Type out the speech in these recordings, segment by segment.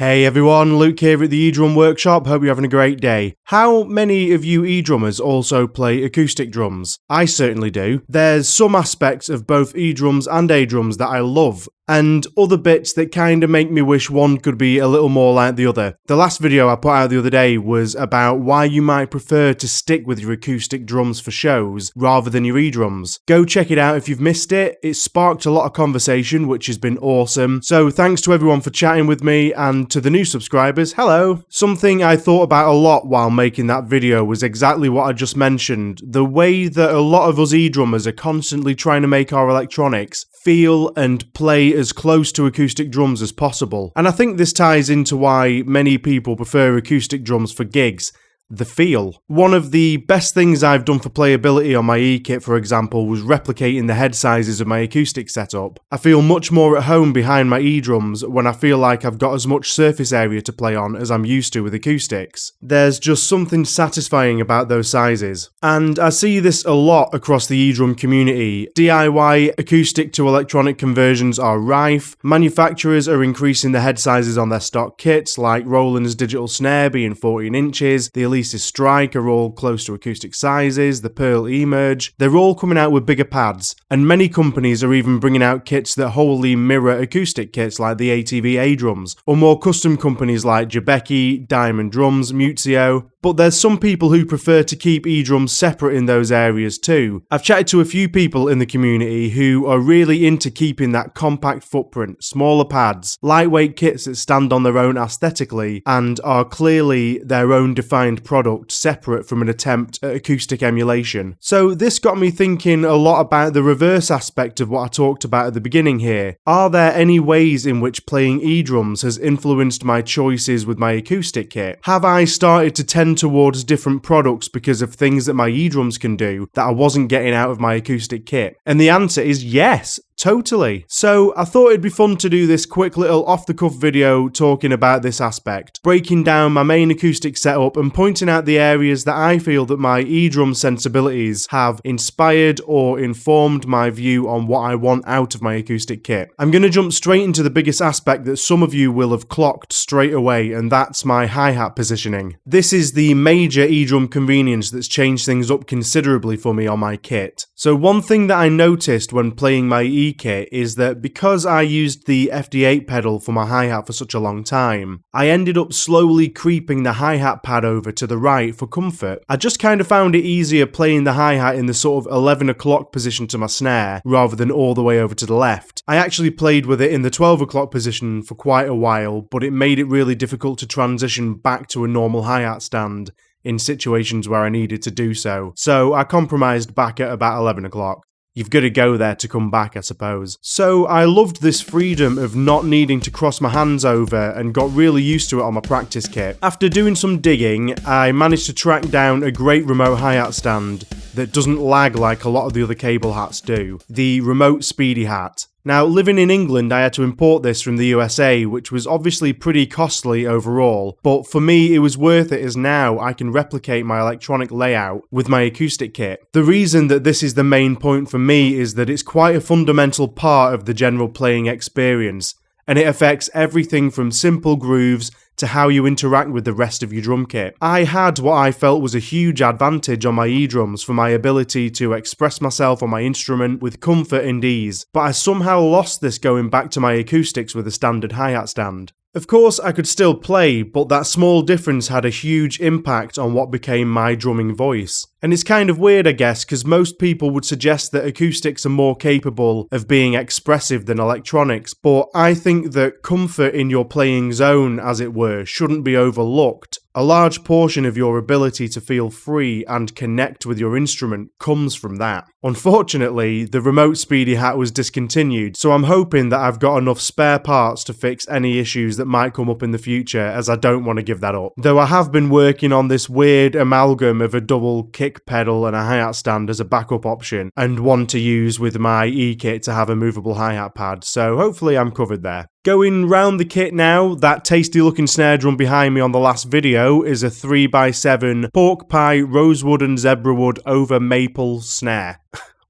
Hey everyone, Luke here at the eDrum Workshop, hope you're having a great day. How many of you eDrummers also play acoustic drums? I certainly do. There's some aspects of both eDrums and eDrums that I love, and other bits that kinda make me wish one could be a little more like the other. The last video I put out the other day was about why you might prefer to stick with your acoustic drums for shows rather than your eDrums. Go check it out if you've missed it. It sparked a lot of conversation, which has been awesome. So thanks to everyone for chatting with me, and to the new subscribers, hello! Something I thought about a lot while making that video was exactly what I just mentioned. The way that a lot of us eDrummers are constantly trying to make our electronics feel and play as close to acoustic drums as possible. And I think this ties into why many people prefer acoustic drums for gigs. The feel. One of the best things I've done for playability on my E-kit, for example, was replicating the head sizes of my acoustic setup. I feel much more at home behind my eDrums when I feel like I've got as much surface area to play on as I'm used to with acoustics. There's just something satisfying about those sizes. And I see this a lot across the eDrum community. DIY acoustic to electronic conversions are rife. Manufacturers are increasing the head sizes on their stock kits, like Roland's digital snare being 14 inches, the Elise's Strike are all close to acoustic sizes, the Pearl eMerge, they're all coming out with bigger pads, and many companies are even bringing out kits that wholly mirror acoustic kits like the ATV eDrums, or more custom companies like Jabeki, Diamond Drums, Muzio. But there's some people who prefer to keep eDrums separate in those areas too. I've chatted to a few people in the community who are really into keeping that compact footprint, smaller pads, lightweight kits that stand on their own aesthetically and are clearly their own defined product, separate from an attempt at acoustic emulation. So this got me thinking a lot about the reverse aspect of what I talked about at the beginning here. Are there any ways in which playing eDrums has influenced my choices with my acoustic kit? Have I started to tend towards different products because of things that my eDrums can do that I wasn't getting out of my acoustic kit? And the answer is yes. Totally. So I thought it'd be fun to do this quick little off-the-cuff video talking about this aspect, breaking down my main acoustic setup and pointing out the areas that I feel that my eDrum sensibilities have inspired or informed my view on what I want out of my acoustic kit. I'm going to jump straight into the biggest aspect that some of you will have clocked straight away, and that's my hi-hat positioning. This is the major eDrum convenience that's changed things up considerably for me on my kit. So one thing that I noticed when playing my kit is that because I used the FD8 pedal for my hi-hat for such a long time, I ended up slowly creeping the hi-hat pad over to the right for comfort. I just kind of found it easier playing the hi-hat in the sort of 11 o'clock position to my snare rather than all the way over to the left. I actually played with it in the 12 o'clock position for quite a while, but it made it really difficult to transition back to a normal hi-hat stand in situations where I needed to do so. So I compromised back at about 11 o'clock. You've got to go there to come back, I suppose. So I loved this freedom of not needing to cross my hands over and got really used to it on my practice kit. After doing some digging, I managed to track down a great remote hi-hat stand that doesn't lag like a lot of the other cable hats do. The Remote Speedy Hat. Now, living in England, I had to import this from the USA, which was obviously pretty costly overall, but for me it was worth it as now I can replicate my electronic layout with my acoustic kit. The reason that this is the main point for me is that it's quite a fundamental part of the general playing experience, and it affects everything from simple grooves to how you interact with the rest of your drum kit. I had what I felt was a huge advantage on my eDrums for my ability to express myself on my instrument with comfort and ease, but I somehow lost this going back to my acoustics with a standard hi-hat stand. Of course, I could still play, but that small difference had a huge impact on what became my drumming voice. And it's kind of weird, I guess, because most people would suggest that acoustics are more capable of being expressive than electronics, but I think that comfort in your playing zone, as it were, shouldn't be overlooked. A large portion of your ability to feel free and connect with your instrument comes from that. Unfortunately, the Remote Speedy Hat was discontinued, so I'm hoping that I've got enough spare parts to fix any issues that might come up in the future, as I don't want to give that up. Though I have been working on this weird amalgam of a double kick pedal and a hi-hat stand as a backup option, and one to use with my E-kit to have a movable hi-hat pad, so hopefully I'm covered there. Going round the kit now, that tasty looking snare drum behind me on the last video is a 3x7 pork pie rosewood and zebrawood over maple snare.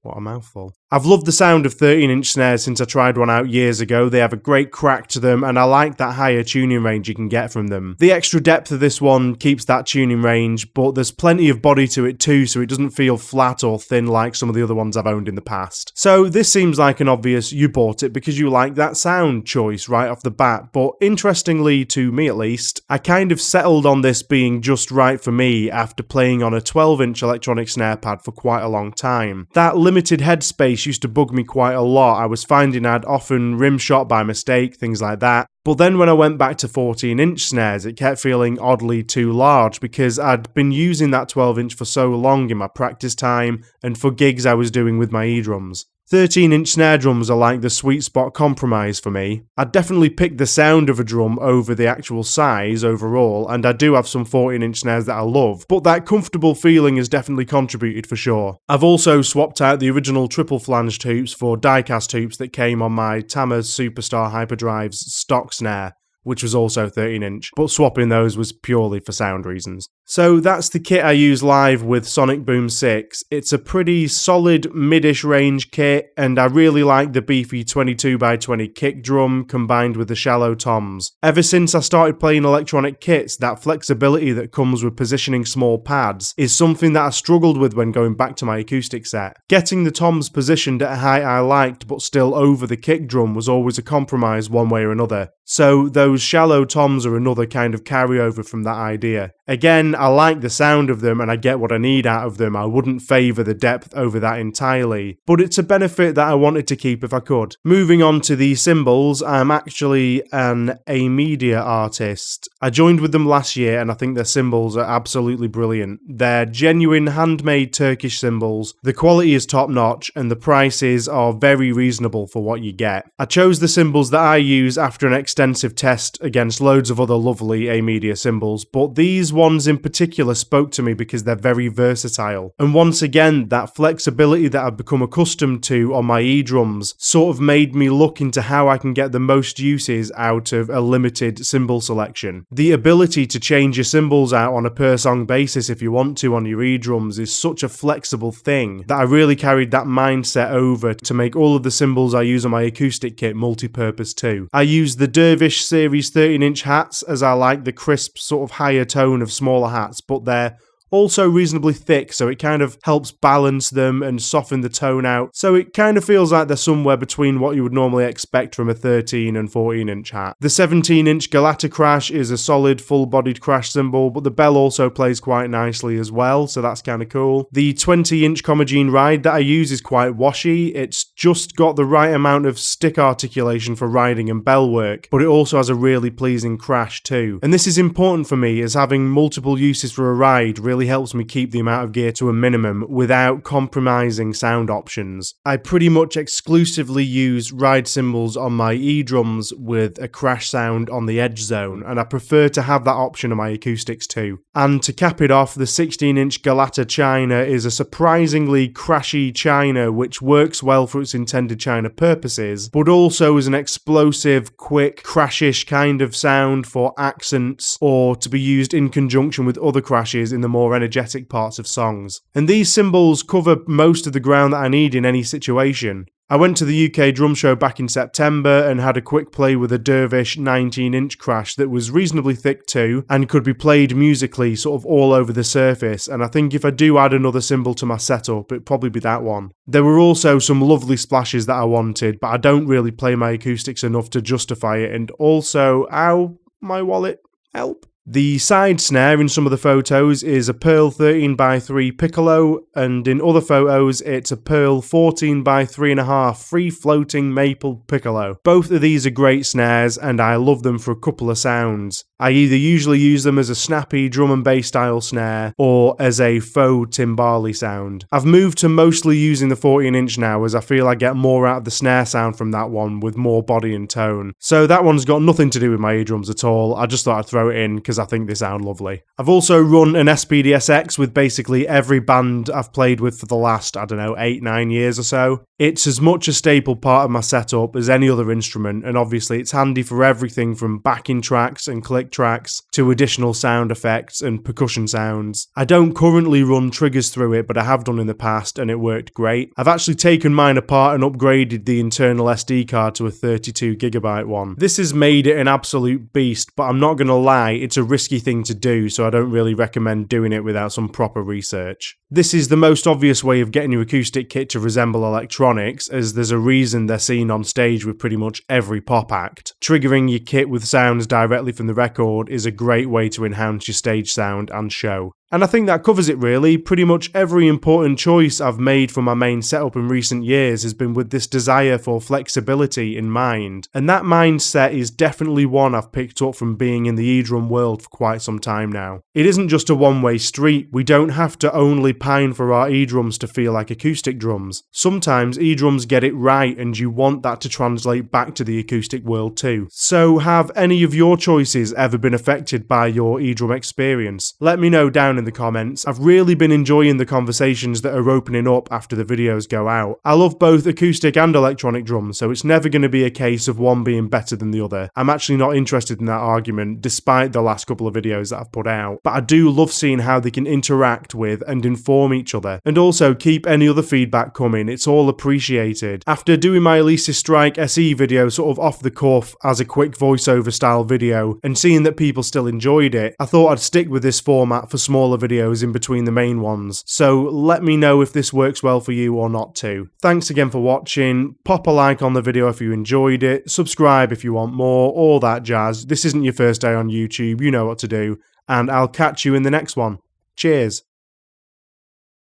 What a mouthful. I've loved the sound of 13-inch snares since I tried one out years ago. They have a great crack to them, and I like that higher tuning range you can get from them. The extra depth of this one keeps that tuning range, but there's plenty of body to it too, so it doesn't feel flat or thin like some of the other ones I've owned in the past. So this seems like an obvious you bought it because you like that sound choice right off the bat, but interestingly, to me at least, I kind of settled on this being just right for me after playing on a 12-inch electronic snare pad for quite a long time. That limited headspace used to bug me quite a lot. I was finding I'd often rim shot by mistake, things like that. But then when I went back to 14-inch snares, it kept feeling oddly too large because I'd been using that 12-inch for so long in my practice time and for gigs I was doing with my eDrums. 13-inch snare drums are like the sweet spot compromise for me. I'd definitely pick the sound of a drum over the actual size overall, and I do have some 14-inch snares that I love, but that comfortable feeling has definitely contributed for sure. I've also swapped out the original triple flanged hoops for die-cast hoops that came on my Tama Superstar Hyperdrive's stock snare, which was also 13-inch, but swapping those was purely for sound reasons. So that's the kit I use live with Sonic Boom 6. It's a pretty solid mid-ish range kit, and I really like the beefy 22x20 kick drum combined with the shallow toms. Ever since I started playing electronic kits, that flexibility that comes with positioning small pads is something that I struggled with when going back to my acoustic set. Getting the toms positioned at a height I liked but still over the kick drum was always a compromise one way or another. So those shallow toms are another kind of carryover from that idea. Again, I like the sound of them and I get what I need out of them. I wouldn't favour the depth over that entirely, but it's a benefit that I wanted to keep if I could. Moving on to the cymbals, I'm actually an A-media artist. I joined with them last year and I think their cymbals are absolutely brilliant. They're genuine handmade Turkish cymbals, the quality is top notch and the prices are very reasonable for what you get. I chose the cymbals that I use after an extensive test against loads of other lovely A-media cymbals, but these ones in particular spoke to me because they're very versatile. And once again, that flexibility that I've become accustomed to on my eDrums sort of made me look into how I can get the most uses out of a limited cymbal selection. The ability to change your cymbals out on a per song basis if you want to on your eDrums is such a flexible thing that I really carried that mindset over to make all of the cymbals I use on my acoustic kit multi-purpose too. I use the Dervish series 13-inch hats as I like the crisp sort of higher tone of smaller hats, but they're also reasonably thick, so it kind of helps balance them and soften the tone out, so it kind of feels like they're somewhere between what you would normally expect from a 13 and 14-inch hat. The 17-inch Galata Crash is a solid full-bodied crash cymbal, but the bell also plays quite nicely as well, so that's kind of cool. The 20-inch Comagene Ride that I use is quite washy. It's just got the right amount of stick articulation for riding and bell work, but it also has a really pleasing crash too. And this is important for me, as having multiple uses for a ride really helps me keep the amount of gear to a minimum without compromising sound options. I pretty much exclusively use ride cymbals on my eDrums with a crash sound on the edge zone, and I prefer to have that option on my acoustics too. And to cap it off, the 16-inch Galata China is a surprisingly crashy China which works well for its intended China purposes, but also is an explosive, quick, crashish kind of sound for accents or to be used in conjunction with other crashes in the more energetic parts of songs. And these cymbals cover most of the ground that I need in any situation. I went to the UK drum show back in September and had a quick play with a Dervish 19-inch crash that was reasonably thick too and could be played musically sort of all over the surface, and I think if I do add another cymbal to my setup it'd probably be that one. There were also some lovely splashes that I wanted, but I don't really play my acoustics enough to justify it, and also, ow, my wallet, help. The side snare in some of the photos is a Pearl 13x3 piccolo, and in other photos it's a Pearl 14x3.5 free-floating maple piccolo. Both of these are great snares and I love them for a couple of sounds. I either usually use them as a snappy drum and bass style snare or as a faux timbali sound. I've moved to mostly using the 14-inch now as I feel I get more out of the snare sound from that one with more body and tone. So that one's got nothing to do with my eDrums at all, I just thought I'd throw it in because because I think they sound lovely. I've also run an SPDSX with basically every band I've played with for the last, 8-9 years or so. It's as much a staple part of my setup as any other instrument, and obviously it's handy for everything from backing tracks and click tracks to additional sound effects and percussion sounds. I don't currently run triggers through it, but I have done in the past and it worked great. I've actually taken mine apart and upgraded the internal SD card to a 32GB one. This has made it an absolute beast, but I'm not going to lie, it's a risky thing to do, so I don't really recommend doing it without some proper research. This is the most obvious way of getting your acoustic kit to resemble electronics, as there's a reason they're seen on stage with pretty much every pop act. Triggering your kit with sounds directly from the record is a great way to enhance your stage sound and show. And I think that covers it really. Pretty much every important choice I've made for my main setup in recent years has been with this desire for flexibility in mind. And that mindset is definitely one I've picked up from being in the eDrum world for quite some time now. It isn't just a one-way street. We don't have to only pine for our eDrums to feel like acoustic drums. Sometimes eDrums get it right and you want that to translate back to the acoustic world too. So have any of your choices ever been affected by your eDrum experience? Let me know down in the comments. I've really been enjoying the conversations that are opening up after the videos go out. I love both acoustic and electronic drums, so it's never going to be a case of one being better than the other. I'm actually not interested in that argument, despite the last couple of videos that I've put out. But I do love seeing how they can interact with and inform each other. And also keep any other feedback coming, it's all appreciated. After doing my Elisa Strike SE video sort of off the cuff as a quick voiceover style video, and seeing that people still enjoyed it, I thought I'd stick with this format for smaller videos in between the main ones, so let me know if this works well for you or not too. Thanks again for watching, pop a like on the video if you enjoyed it, subscribe if you want more, all that jazz. This isn't your first day on YouTube, you know what to do, and I'll catch you in the next one. Cheers.